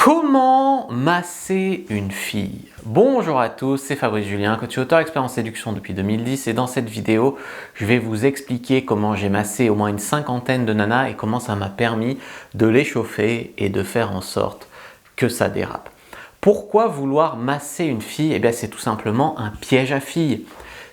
Comment masser une fille? Bonjour à tous, c'est Fabrice Julien, coach et auteur expert en séduction depuis 2010 et dans cette vidéo, je vais vous expliquer comment j'ai massé au moins une cinquantaine de nanas et comment ça m'a permis de les chauffer et de faire en sorte que ça dérape. Pourquoi vouloir masser une fille? Eh bien c'est tout simplement un piège à filles.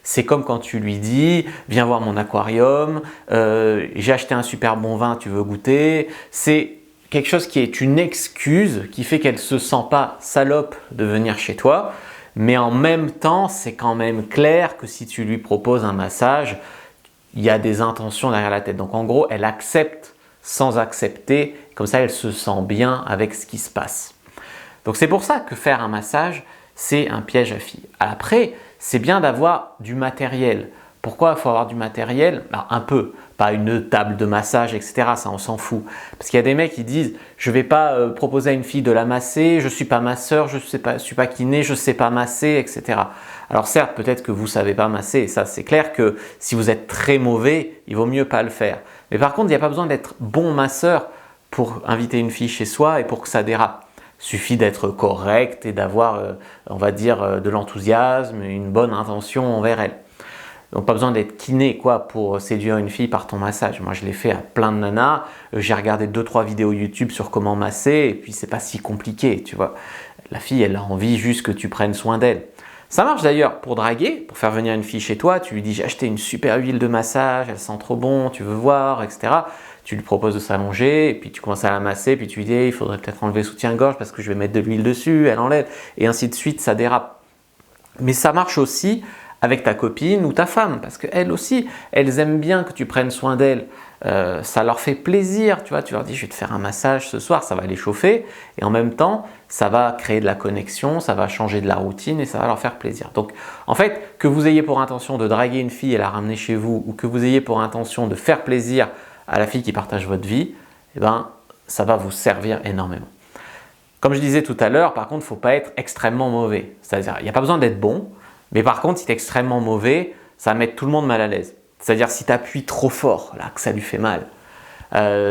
C'est comme quand tu lui dis « viens voir mon aquarium, j'ai acheté un super bon vin, tu veux goûter ?» C'est quelque chose qui est une excuse qui fait qu'elle ne se sent pas salope de venir chez toi, mais en même temps, c'est quand même clair que si tu lui proposes un massage, il y a des intentions derrière la tête. Donc en gros, elle accepte sans accepter, comme ça elle se sent bien avec ce qui se passe. Donc c'est pour ça que faire un massage, c'est un piège à filles. Après, c'est bien d'avoir du matériel. Pourquoi il faut avoir du matériel? Alors, un peu, pas une table de massage, etc. Ça, on s'en fout. Parce qu'il y a des mecs qui disent « je ne vais pas proposer à une fille de la masser, je ne suis pas masseur, je ne suis pas kiné, je ne sais pas masser, etc. » Alors certes, peut-être que vous ne savez pas masser. Ça, c'est clair que si vous êtes très mauvais, il vaut mieux pas le faire. Mais par contre, il n'y a pas besoin d'être bon masseur pour inviter une fille chez soi et pour que ça dérape. Il suffit d'être correct et d'avoir, on va dire, de l'enthousiasme, une bonne intention envers elle. Donc pas besoin d'être kiné quoi pour séduire une fille par ton massage. Moi je l'ai fait à plein de nanas, j'ai regardé 2-3 vidéos YouTube sur comment masser et puis c'est pas si compliqué, tu vois. La fille elle a envie juste que tu prennes soin d'elle. Ça marche d'ailleurs pour draguer, pour faire venir une fille chez toi, tu lui dis j'ai acheté une super huile de massage, elle sent trop bon, tu veux voir, etc. Tu lui proposes de s'allonger et puis tu commences à la masser, puis tu lui dis il faudrait peut-être enlever le soutien-gorge parce que je vais mettre de l'huile dessus, elle enlève et ainsi de suite, ça dérape. Mais ça marche aussi avec ta copine ou ta femme, parce qu'elles aussi, elles aiment bien que tu prennes soin d'elles. Ça leur fait plaisir, tu vois, tu leur dis je vais te faire un massage ce soir, ça va les chauffer et en même temps, ça va créer de la connexion, ça va changer de la routine et ça va leur faire plaisir. Donc en fait, que vous ayez pour intention de draguer une fille et la ramener chez vous ou que vous ayez pour intention de faire plaisir à la fille qui partage votre vie, eh ben, ça va vous servir énormément. Comme je disais tout à l'heure, par contre, il ne faut pas être extrêmement mauvais. C'est-à-dire, il n'y a pas besoin d'être bon, mais par contre, si tu es extrêmement mauvais, ça va mettre tout le monde mal à l'aise. C'est-à-dire si tu appuies trop fort, là, que ça lui fait mal.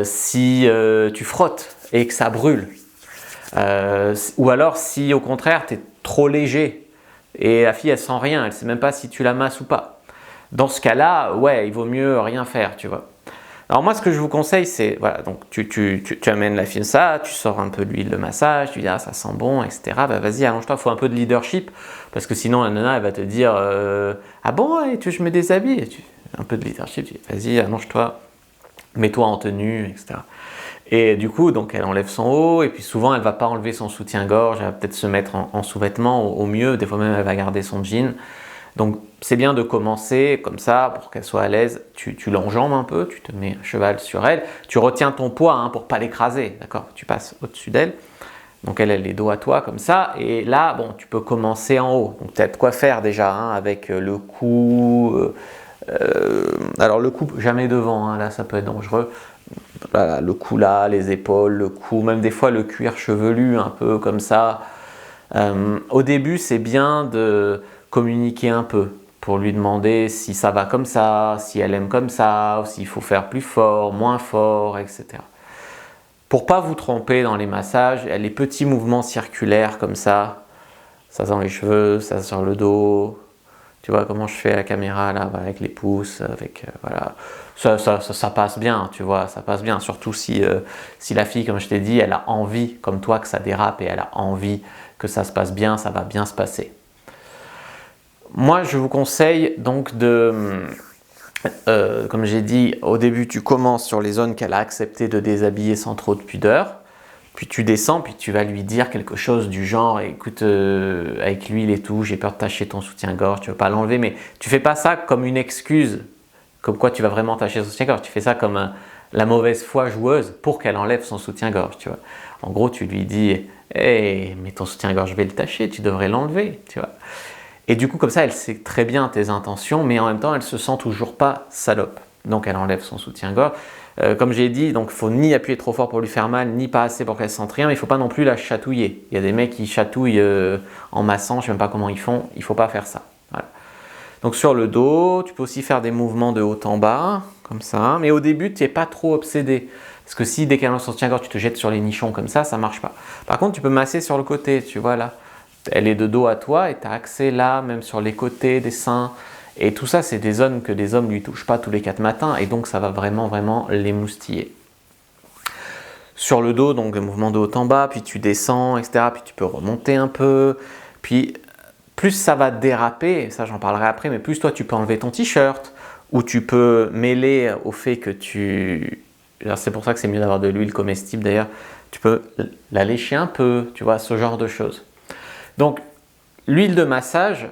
Si tu frottes et que ça brûle. Ou alors si au contraire, tu es trop léger et la fille, elle sent rien, elle ne sait même pas si tu la masses ou pas. Dans ce cas-là, ouais, il vaut mieux rien faire, tu vois. Alors moi, ce que je vous conseille, c'est, voilà, donc tu amènes la fille ça, tu sors un peu de l'huile de massage, tu dis « ah, ça sent bon, etc. » Bah, vas-y, allonge-toi, il faut un peu de leadership, parce que sinon la nana, elle va te dire « ah bon, ouais, tu veux que je me déshabille ?» Un peu de leadership, tu dis « vas-y, allonge-toi, mets-toi en tenue, etc. » Et du coup, donc elle enlève son haut, et puis souvent, elle ne va pas enlever son soutien-gorge, elle va peut-être se mettre en sous-vêtements au mieux, des fois même, elle va garder son jean. Donc c'est bien de commencer comme ça pour qu'elle soit à l'aise, tu l'enjambes un peu, tu te mets à cheval sur elle, tu retiens ton poids hein, pour ne pas l'écraser, d'accord? Tu passes au-dessus d'elle, donc elle a les dos à toi comme ça, et là bon, tu peux commencer en haut, donc tu as de quoi faire déjà hein, avec le cou, alors le cou jamais devant, hein, là ça peut être dangereux, voilà, le cou là, les épaules, le cou, même des fois le cuir chevelu un peu comme ça. Au début c'est bien de communiquer un peu pour lui demander si ça va comme ça, si elle aime comme ça, ou s'il faut faire plus fort, moins fort, etc. Pour pas vous tromper dans les massages, il y a les petits mouvements circulaires comme ça dans les cheveux, ça sur le dos. Tu vois comment je fais à la caméra là, avec les pouces, avec voilà, ça passe bien, tu vois, ça passe bien. Surtout si la fille, comme je t'ai dit, elle a envie, comme toi, que ça dérape et elle a envie que ça se passe bien, ça va bien se passer. Moi, je vous conseille donc de, comme j'ai dit, au début, tu commences sur les zones qu'elle a accepté de déshabiller sans trop de pudeur. Puis tu descends, puis tu vas lui dire quelque chose du genre « écoute, avec l'huile et tout, j'ai peur de tacher ton soutien-gorge, tu ne veux pas l'enlever. » Mais tu ne fais pas ça comme une excuse, comme quoi tu vas vraiment tacher son soutien-gorge. Tu fais ça comme la mauvaise foi joueuse pour qu'elle enlève son soutien-gorge, tu vois. En gros, tu lui dis « hey, mais ton soutien-gorge, je vais le tacher, tu devrais l'enlever, tu vois. » Et du coup, comme ça, elle sait très bien tes intentions, mais en même temps, elle ne se sent toujours pas salope. Donc, elle enlève son soutien-gorge. Comme j'ai dit, donc il ne faut ni appuyer trop fort pour lui faire mal, ni pas assez pour qu'elle ne sente rien, mais il ne faut pas non plus la chatouiller. Il y a des mecs qui chatouillent en massant, je ne sais même pas comment ils font, il ne faut pas faire ça. Voilà. Donc sur le dos, tu peux aussi faire des mouvements de haut en bas, comme ça, mais au début, tu n'es pas trop obsédé. Parce que si dès qu'elle enlève son soutien-gorge, tu te jettes sur les nichons comme ça marche pas. Par contre, tu peux masser sur le côté, tu vois là. Elle est de dos à toi et tu as accès là, même sur les côtés des seins. Et tout ça, c'est des zones que les hommes ne lui touchent pas tous les 4 matins et donc ça va vraiment les moustiller. Sur le dos, donc le mouvement de haut en bas, puis tu descends, etc. Puis tu peux remonter un peu. Puis plus ça va déraper, ça j'en parlerai après, mais plus toi tu peux enlever ton t-shirt ou tu peux mêler au fait que tu... C'est pour ça que c'est mieux d'avoir de l'huile comestible d'ailleurs. Tu peux la lécher un peu, tu vois, ce genre de choses. Donc, l'huile de massage,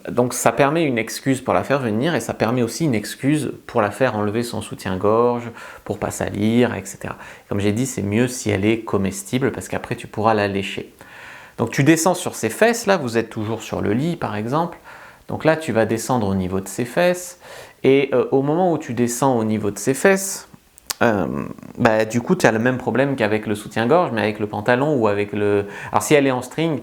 donc ça permet une excuse pour la faire venir et ça permet aussi une excuse pour la faire enlever son soutien-gorge, pour pas salir, etc. Comme j'ai dit, c'est mieux si elle est comestible parce qu'après tu pourras la lécher. Donc tu descends sur ses fesses, là vous êtes toujours sur le lit par exemple. Donc là tu vas descendre au niveau de ses fesses et au moment où tu descends au niveau de ses fesses, du coup tu as le même problème qu'avec le soutien-gorge mais avec le pantalon ou avec le... Alors si elle est en string,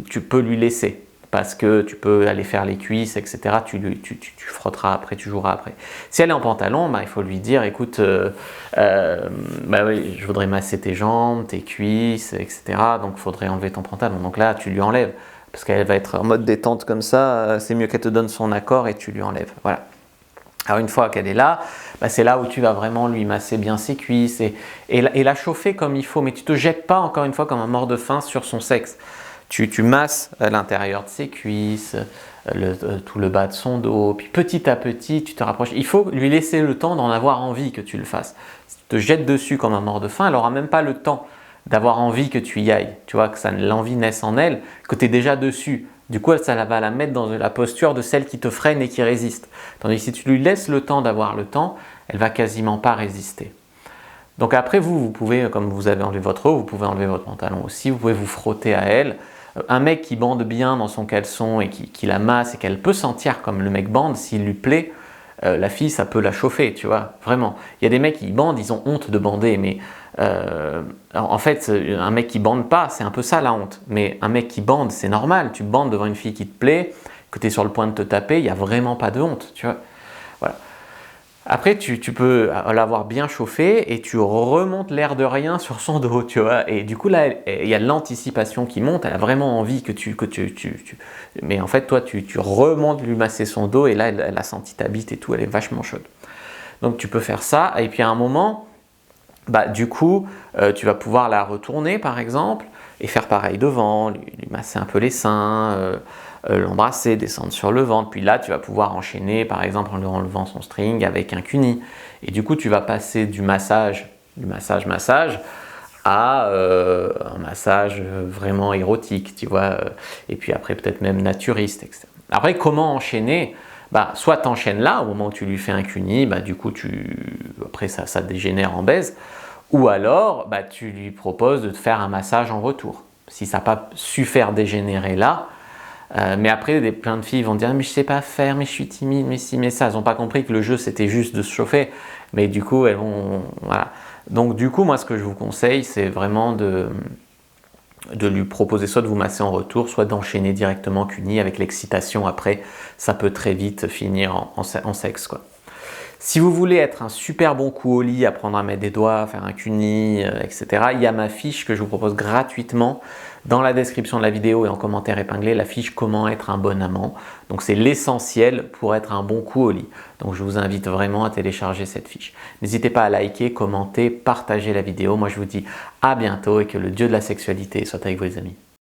tu peux lui laisser parce que tu peux aller faire les cuisses, etc. Tu frotteras après, tu joueras après. Si elle est en pantalon, il faut lui dire écoute, oui, je voudrais masser tes jambes, tes cuisses, etc. Donc il faudrait enlever ton pantalon. Donc là tu lui enlèves parce qu'elle va être en mode détente comme ça, c'est mieux qu'elle te donne son accord et tu lui enlèves. Voilà. Alors une fois qu'elle est là, c'est là où tu vas vraiment lui masser bien ses cuisses et la chauffer comme il faut. Mais tu ne te jettes pas encore une fois comme un mort de faim sur son sexe. Tu masses l'intérieur de ses cuisses, tout le bas de son dos, puis petit à petit tu te rapproches. Il faut lui laisser le temps d'en avoir envie que tu le fasses. Si tu te jettes dessus comme un mort de faim, elle n'aura même pas le temps d'avoir envie que tu y ailles. Tu vois, que l'envie naisse en elle, que tu es déjà dessus. Du coup, ça va la mettre dans la posture de celle qui te freine et qui résiste. Tandis que si tu lui laisses le temps d'avoir le temps, elle va quasiment pas résister. Donc après, vous pouvez, comme vous avez enlevé votre haut, vous pouvez enlever votre pantalon aussi, vous pouvez vous frotter à elle. Un mec qui bande bien dans son caleçon et qui la masse et qu'elle peut sentir comme le mec bande, s'il lui plaît, la fille, ça peut la chauffer, tu vois, vraiment. Il y a des mecs qui bandent, ils ont honte de bander, mais en fait, un mec qui bande pas, c'est un peu ça la honte. Mais un mec qui bande, c'est normal. Tu bandes devant une fille qui te plaît, que tu es sur le point de te taper, il n'y a vraiment pas de honte, tu vois. Voilà. Après, tu peux l'avoir bien chauffé et tu remontes l'air de rien sur son dos, tu vois. Et du coup, là, il y a l'anticipation qui monte, elle a vraiment envie que tu... Mais en fait, toi, tu remontes lui masser son dos et là, elle a senti ta bite et tout, elle est vachement chaude. Donc, tu peux faire ça et puis à un moment... du coup, tu vas pouvoir la retourner par exemple et faire pareil devant, lui masser un peu les seins, l'embrasser, descendre sur le ventre. Puis là, tu vas pouvoir enchaîner par exemple en lui enlevant son string avec un cuni. Et du coup, tu vas passer du massage à un massage vraiment érotique, tu vois. Et puis après, peut-être même naturiste, etc. Après, comment enchaîner ? Soit tu enchaînes là, au moment où tu lui fais un cuni, du coup, après ça dégénère en baise, ou alors tu lui proposes de te faire un massage en retour. Si ça n'a pas su faire dégénérer là, mais après, plein de filles vont dire « mais je ne sais pas faire, mais je suis timide, mais si, mais ça ». Elles n'ont pas compris que le jeu, c'était juste de se chauffer, mais du coup, elles vont... Voilà. Donc du coup, moi, ce que je vous conseille, c'est vraiment de lui proposer soit de vous masser en retour, soit d'enchaîner directement cuni avec l'excitation. Après, ça peut très vite finir en sexe, quoi. Si vous voulez être un super bon coup au lit, apprendre à mettre des doigts, faire un cuni, etc., il y a ma fiche que je vous propose gratuitement dans la description de la vidéo et en commentaire épinglé, la fiche comment être un bon amant. Donc c'est l'essentiel pour être un bon coup au lit. Donc je vous invite vraiment à télécharger cette fiche. N'hésitez pas à liker, commenter, partager la vidéo. Moi je vous dis à bientôt et que le dieu de la sexualité soit avec vous les amis.